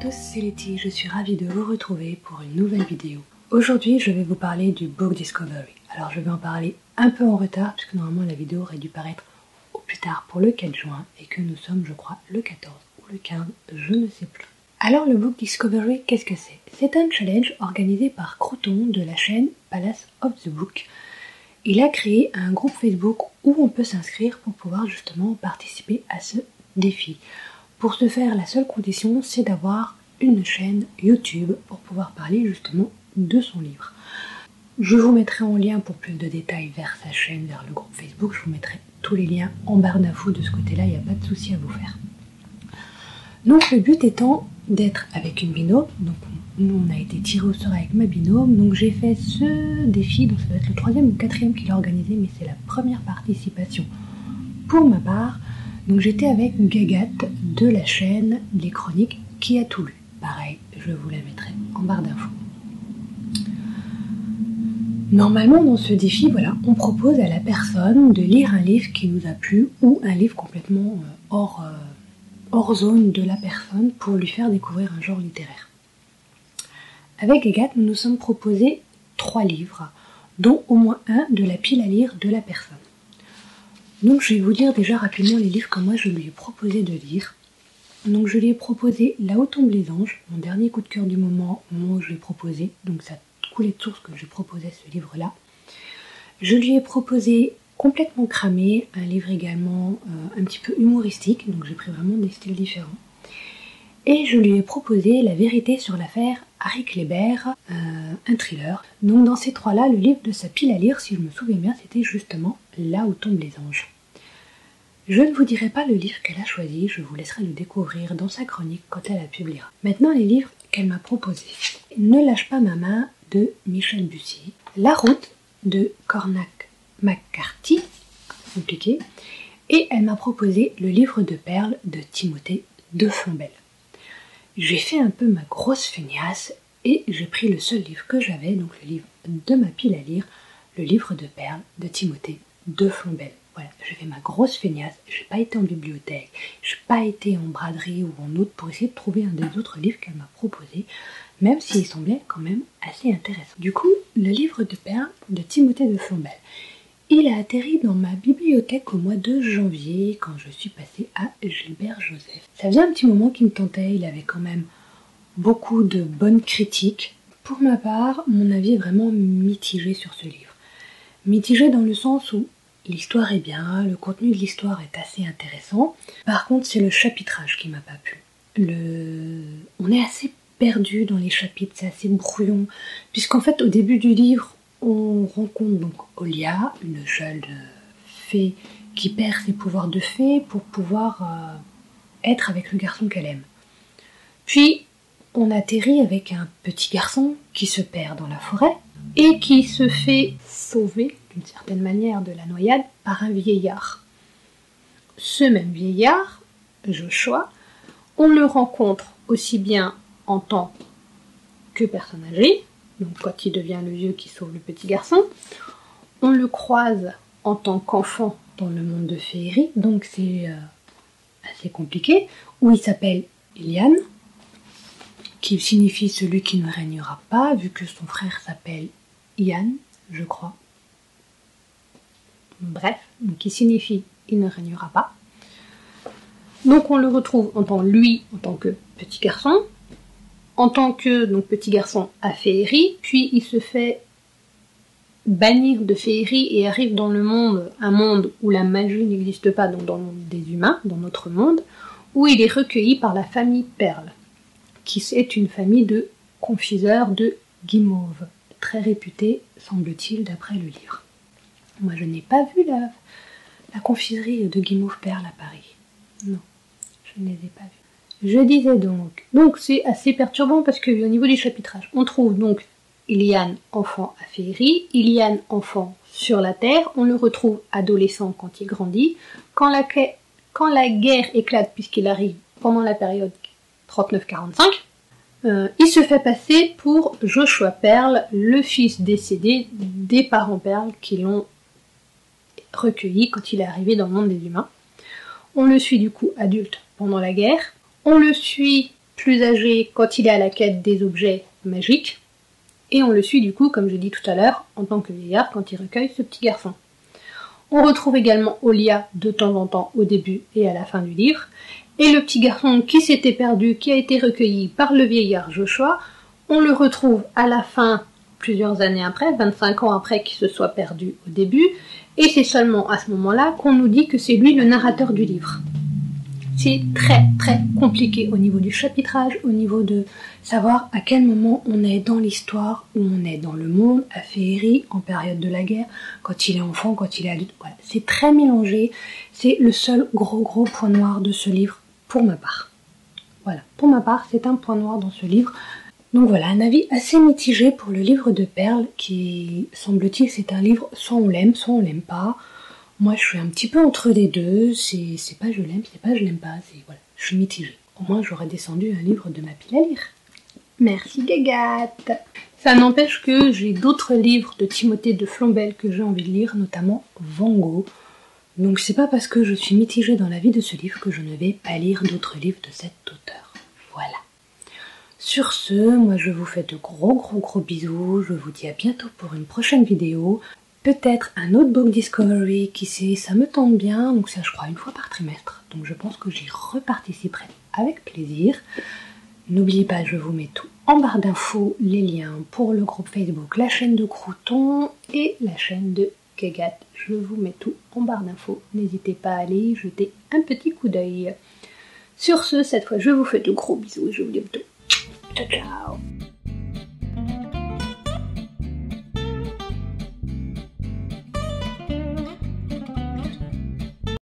tous, c'est Letty, je suis ravie de vous retrouver pour une nouvelle vidéo. Aujourd'hui, je vais vous parler du Book Discovery. Alors je vais en parler un peu en retard, puisque normalement la vidéo aurait dû paraître au plus tard pour le 4 juin, et que nous sommes, je crois, le 14 ou le 15, je ne sais plus. Alors le Book Discovery, qu'est-ce que c'est? C'est un challenge organisé par Crouton de la chaîne Palace of the Book. Il a créé un groupe Facebook où on peut s'inscrire pour pouvoir justement participer à ce défi. Pour ce faire, la seule condition, c'est d'avoir une chaîne YouTube pour pouvoir parler justement de son livre. Je vous mettrai en lien pour plus de détails vers sa chaîne, vers le groupe Facebook. Je vous mettrai tous les liens en barre d'infos de ce côté-là, il n'y a pas de souci à vous faire. Donc le but étant d'être avec une binôme. Donc nous on a été tirés au sort avec ma binôme. Donc j'ai fait ce défi, donc ça va être le 3e ou 4e qu'il a organisé, mais c'est la première participation pour ma part. Donc j'étais avec Gagat de la chaîne Les Chroniques qui a tout lu. Pareil, je vous la mettrai en barre d'infos. Normalement dans ce défi, voilà, on propose à la personne de lire un livre qui nous a plu ou un livre complètement hors zone de la personne pour lui faire découvrir un genre littéraire. Avec Gagat, nous nous sommes proposés 3 livres, dont au moins un de la pile à lire de la personne. Donc je vais vous dire déjà rapidement les livres que moi je lui ai proposé de lire. Donc je lui ai proposé Là où tombent les anges, mon dernier coup de cœur du moment, au moment où je l'ai proposé, donc ça coulait de source que je proposais ce livre-là. Je lui ai proposé Complètement cramé, un livre également un petit peu humoristique, donc j'ai pris vraiment des styles différents. Et je lui ai proposé La vérité sur l'affaire Harry Kleber, un thriller. Donc dans ces 3-là, le livre de sa pile à lire, si je me souviens bien, c'était justement Là où tombent les anges. Je ne vous dirai pas le livre qu'elle a choisi, je vous laisserai le découvrir dans sa chronique quand elle la publiera. Maintenant les livres qu'elle m'a proposés. Ne lâche pas ma main de Michel Bussy, La route de Cormac McCarthy, compliqué, et elle m'a proposé Le livre de perles de Timothée de Fombelle. J'ai fait un peu ma grosse feignasse et j'ai pris le seul livre que j'avais, donc le livre de ma pile à lire, Le livre de perles de Timothée de Fombelle. Voilà, j'ai fait ma grosse feignasse, j'ai pas été en bibliothèque, j'ai pas été en braderie ou en autre pour essayer de trouver un des autres livres qu'elle m'a proposé, même s'il semblait quand même assez intéressant. Du coup, le livre de perles de Timothée de Fombelle, il a atterri dans ma bibliothèque au mois de janvier quand je suis passée à Gilbert Joseph. Ça faisait un petit moment qu'il me tentait, il avait quand même beaucoup de bonnes critiques. Pour ma part, mon avis est vraiment mitigé sur ce livre. Mitigé dans le sens où l'histoire est bien, le contenu de l'histoire est assez intéressant. Par contre, c'est le chapitrage qui m'a pas plu. On est assez perdu dans les chapitres, c'est assez brouillon, puisqu'en fait, au début du livre, on rencontre donc Olia, une jeune fée qui perd ses pouvoirs de fée pour pouvoir être avec le garçon qu'elle aime. Puis, on atterrit avec un petit garçon qui se perd dans la forêt et qui se fait sauver, d'une certaine manière, de la noyade par un vieillard. Ce même vieillard, Joshua, on le rencontre aussi bien en tant que personne âgée, donc quand il devient le vieux qui sauve le petit garçon, on le croise en tant qu'enfant dans le monde de féerie, donc c'est assez compliqué, où il s'appelle Ilian, qui signifie celui qui ne régnera pas, vu que son frère s'appelle Ian, je crois. Bref, donc qui signifie il ne régnera pas. Donc on le retrouve en tant que petit garçon, en tant que donc, petit garçon à féerie, puis il se fait bannir de féerie et arrive dans le monde, un monde où la magie n'existe pas, donc dans le monde des humains, dans notre monde, où il est recueilli par la famille Perle, qui est une famille de confiseurs de guimauve, très réputée, semble-t-il, d'après le livre. Moi, je n'ai pas vu la confiserie de guimauve Perle à Paris. Non, je ne les ai pas vues. Je disais donc c'est assez perturbant parce que au niveau du chapitrage, on trouve donc Ilian, enfant à féerie, Ilian, enfant sur la terre, on le retrouve adolescent quand il grandit, quand la guerre éclate, puisqu'il arrive pendant la période 39-45, il se fait passer pour Joshua Perle, le fils décédé des parents Perle qui l'ont recueilli quand il est arrivé dans le monde des humains. On le suit du coup adulte pendant la guerre, on le suit plus âgé quand il est à la quête des objets magiques, et on le suit du coup, comme je dis tout à l'heure, en tant que vieillard quand il recueille ce petit garçon. On retrouve également Olia de temps en temps au début et à la fin du livre, et le petit garçon qui s'était perdu, qui a été recueilli par le vieillard Joshua, on le retrouve à la fin, plusieurs années après, 25 ans après qu'il se soit perdu au début, et c'est seulement à ce moment-là qu'on nous dit que c'est lui le narrateur du livre. C'est très très compliqué au niveau du chapitrage, au niveau de savoir à quel moment on est dans l'histoire, où on est dans le monde, à Féerie, en période de la guerre, quand il est enfant, quand il est adulte. Voilà. C'est très mélangé, c'est le seul gros point noir de ce livre pour ma part. Voilà, pour ma part, c'est un point noir dans ce livre. Donc voilà, un avis assez mitigé pour le livre de Perle, qui, semble-t-il, c'est un livre, soit on l'aime pas. Moi, je suis un petit peu entre les deux, c'est pas je l'aime, c'est pas je l'aime pas, c'est voilà, je suis mitigée. Au moins, j'aurais descendu un livre de ma pile à lire. Merci Gagathe. Ça n'empêche que j'ai d'autres livres de Timothée de Flombelle que j'ai envie de lire, notamment Van Gogh. Donc c'est pas parce que je suis mitigée dans l'avis de ce livre que je ne vais pas lire d'autres livres de cet auteur. Voilà. Sur ce, moi je vous fais de gros bisous, je vous dis à bientôt pour une prochaine vidéo. Peut-être un autre book discovery, qui sait, ça me tente bien, donc ça je crois une fois par trimestre, donc je pense que j'y reparticiperai avec plaisir. N'oubliez pas, je vous mets tout en barre d'infos, les liens pour le groupe Facebook, la chaîne de Crouton et la chaîne de Gagathe. Je vous mets tout en barre d'infos, n'hésitez pas à aller y jeter un petit coup d'œil. Sur ce, cette fois je vous fais de gros bisous et je vous dis à bientôt. Ciao ciao.